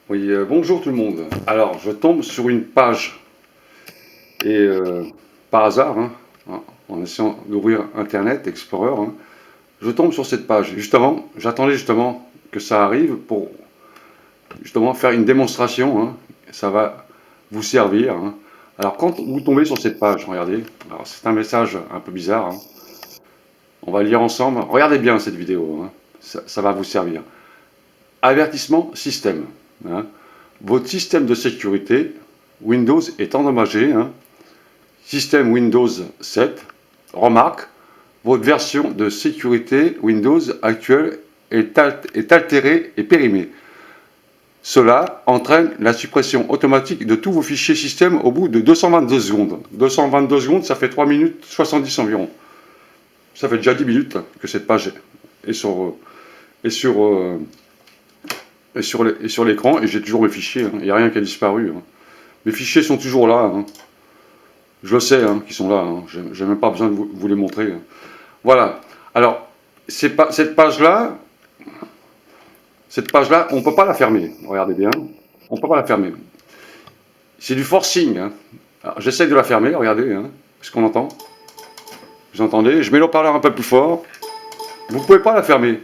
Oui, bonjour tout le monde. Alors, je tombe sur une page et par hasard, en essayant d'ouvrir Internet Explorer, je tombe sur cette page. Justement, j'attendais justement que ça arrive pour justement faire une démonstration. Ça va vous servir. Alors, quand vous tombez sur cette page, regardez. Alors, c'est un message un peu bizarre. On va lire ensemble. Regardez bien cette vidéo. Ça va vous servir. Avertissement système. hein. Votre système de sécurité Windows est endommagé. Système Windows 7. Remarque, votre version de sécurité Windows actuelle est altérée et périmée. Cela entraîne la suppression automatique de tous vos fichiers système au bout de 222 secondes. 222 secondes, ça fait 3 minutes 70 environ. Ça fait déjà 10 minutes que cette page est sur l'écran et j'ai toujours mes fichiers. Il n'y a rien qui a disparu. Mes fichiers sont toujours là. Je le sais qu'ils sont là. Je n'ai même pas besoin de vous les montrer. Voilà. Alors, cette page-là, on ne peut pas la fermer. Regardez bien. On ne peut pas la fermer. C'est du forcing. J'essaie de la fermer. Regardez. Ce qu'on entend. Vous entendez? Je mets le haut-parleur un peu plus fort. Vous ne pouvez pas la fermer.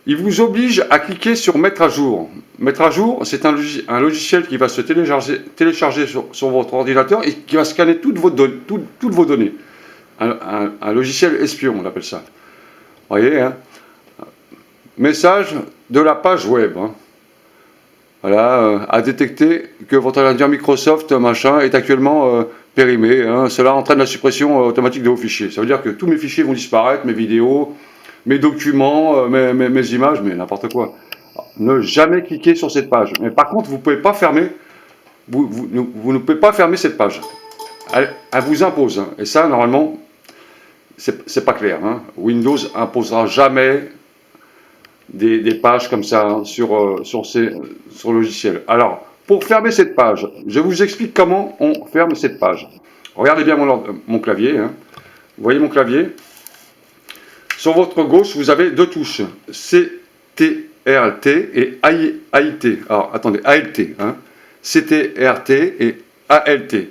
Il vous oblige à cliquer sur mettre à jour. Mettre à jour, c'est un logiciel qui va se télécharger sur votre ordinateur et qui va scanner toutes vos données. Un logiciel espion, on appelle ça. Vous voyez, message de la page web. Voilà, à détecter que votre ordinateur Microsoft machin est actuellement périmé. Cela entraîne la suppression automatique de vos fichiers. Ça veut dire que tous mes fichiers vont disparaître, mes vidéos, mes documents, mes images, mais n'importe quoi. Alors, ne jamais cliquer sur cette page. Mais par contre, vous ne pouvez pas fermer, vous ne pouvez pas fermer cette page. Elle vous impose. Et ça, normalement, c'est pas clair. Windows imposera jamais des pages comme ça sur le logiciel. Alors, pour fermer cette page, je vous explique comment on ferme cette page. Regardez bien mon clavier. Vous voyez mon clavier? Sur votre gauche, vous avez deux touches, CTRLT et ALT. Alors, attendez, ALT. CTRLT et ALT.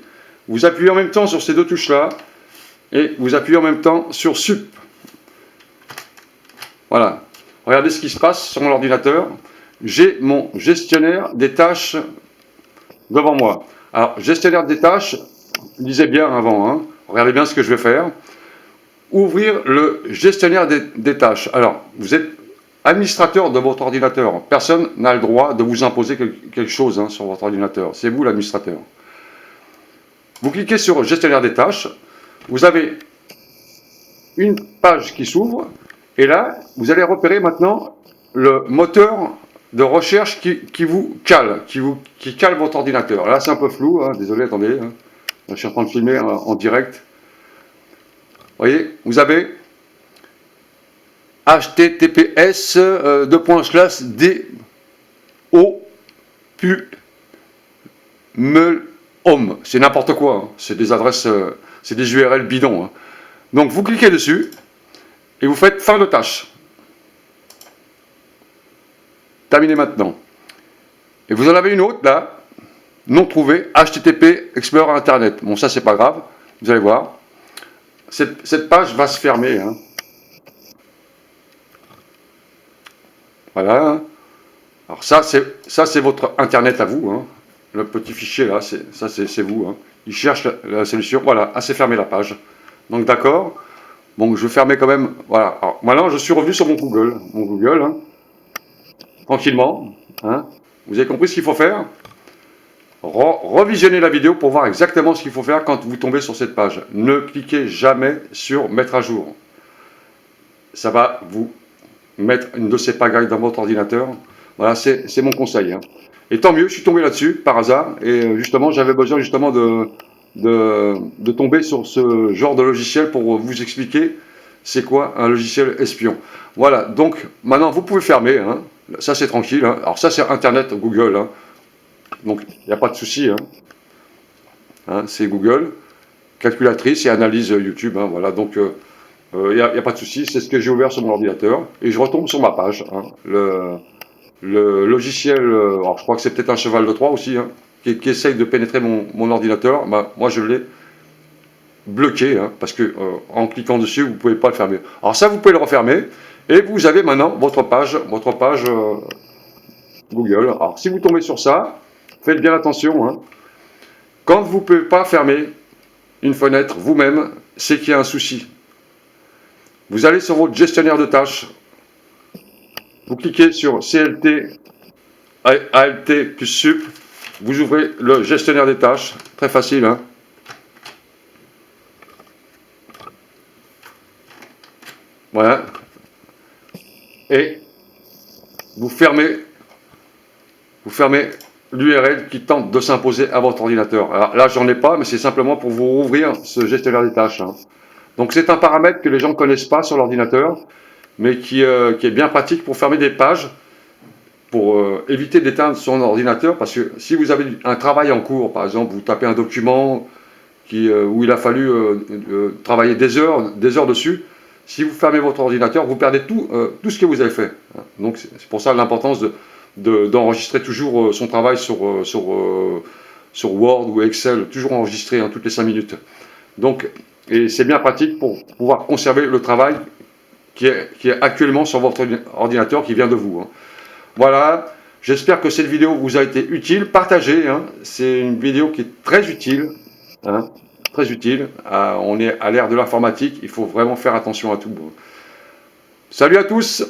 Vous appuyez en même temps sur ces deux touches-là et vous appuyez en même temps sur SUP. Voilà. Regardez ce qui se passe sur mon ordinateur. J'ai mon gestionnaire des tâches devant moi. Alors, gestionnaire des tâches, lisez bien avant. Regardez bien ce que je vais faire. Ouvrir le gestionnaire des tâches. Alors, vous êtes administrateur de votre ordinateur. Personne n'a le droit de vous imposer quelque chose sur votre ordinateur. C'est vous l'administrateur. Vous cliquez sur gestionnaire des tâches. Vous avez une page qui s'ouvre. Et là, vous allez repérer maintenant le moteur de recherche qui vous cale, qui cale votre ordinateur. Là, c'est un peu flou. Désolé, attendez. Je suis en train de filmer en direct. Vous voyez, vous avez https do./home. C'est n'importe quoi. C'est des adresses, c'est des URL bidons. Donc, vous cliquez dessus et vous faites fin de tâche. Terminez maintenant. Et vous en avez une autre là, non trouvée, HTTP Explorer Internet. Bon, ça, c'est pas grave. Vous allez voir. Cette page va se fermer. Voilà. Alors ça, c'est votre Internet à vous. Le petit fichier là, c'est vous. Il cherche la solution. Voilà, c'est fermé la page. Donc d'accord. Bon, je vais fermer quand même. Voilà. Alors, maintenant, je suis revenu sur mon Google. Tranquillement. Vous avez compris ce qu'il faut faire? Revisionnez la vidéo pour voir exactement ce qu'il faut faire quand vous tombez sur cette page. Ne cliquez jamais sur mettre à jour. Ça va vous mettre une de ces pagailles dans votre ordinateur. Voilà, c'est mon conseil. Et tant mieux, je suis tombé là-dessus par hasard. Et justement, j'avais besoin justement de tomber sur ce genre de logiciel pour vous expliquer c'est quoi un logiciel espion. Voilà, donc maintenant vous pouvez fermer. Ça c'est tranquille. Alors ça c'est Internet, Google. Donc il n'y a pas de souci. C'est Google, calculatrice et analyse YouTube. Voilà, donc il n'y a pas de souci. C'est ce que j'ai ouvert sur mon ordinateur. Et je retombe sur ma page. le logiciel, alors je crois que c'est peut-être un cheval de Troie aussi, hein, qui essaye de pénétrer mon ordinateur. Bah, moi, je l'ai bloqué, hein, parce que en cliquant dessus, vous ne pouvez pas le fermer. Alors ça, vous pouvez le refermer, et vous avez maintenant votre page Google. Alors si vous tombez sur ça, faites bien attention, hein. Quand vous ne pouvez pas fermer une fenêtre vous-même, c'est qu'il y a un souci. Vous allez sur votre gestionnaire de tâches, vous cliquez sur CLT, ALT plus sup, vous ouvrez le gestionnaire des tâches, très facile, hein. Voilà. Et vous fermez l'URL qui tente de s'imposer à votre ordinateur. Alors là, j'en ai pas, mais c'est simplement pour vous rouvrir ce gestionnaire des tâches, hein. Donc c'est un paramètre que les gens ne connaissent pas sur l'ordinateur, mais qui est bien pratique pour fermer des pages, pour éviter d'éteindre son ordinateur, parce que si vous avez un travail en cours, par exemple, vous tapez un document où il a fallu travailler des heures dessus, si vous fermez votre ordinateur, vous perdez tout ce que vous avez fait. Donc c'est pour ça l'importance d'enregistrer toujours son travail sur Word ou Excel, toujours enregistré, hein, toutes les 5 minutes. Donc, et c'est bien pratique pour pouvoir conserver le travail qui est actuellement sur votre ordinateur, qui vient de vous, hein. Voilà, j'espère que cette vidéo vous a été utile. Partagez, hein. C'est une vidéo qui est très utile, hein, très utile. On est à l'ère de l'informatique, il faut vraiment faire attention à tout. Salut à tous!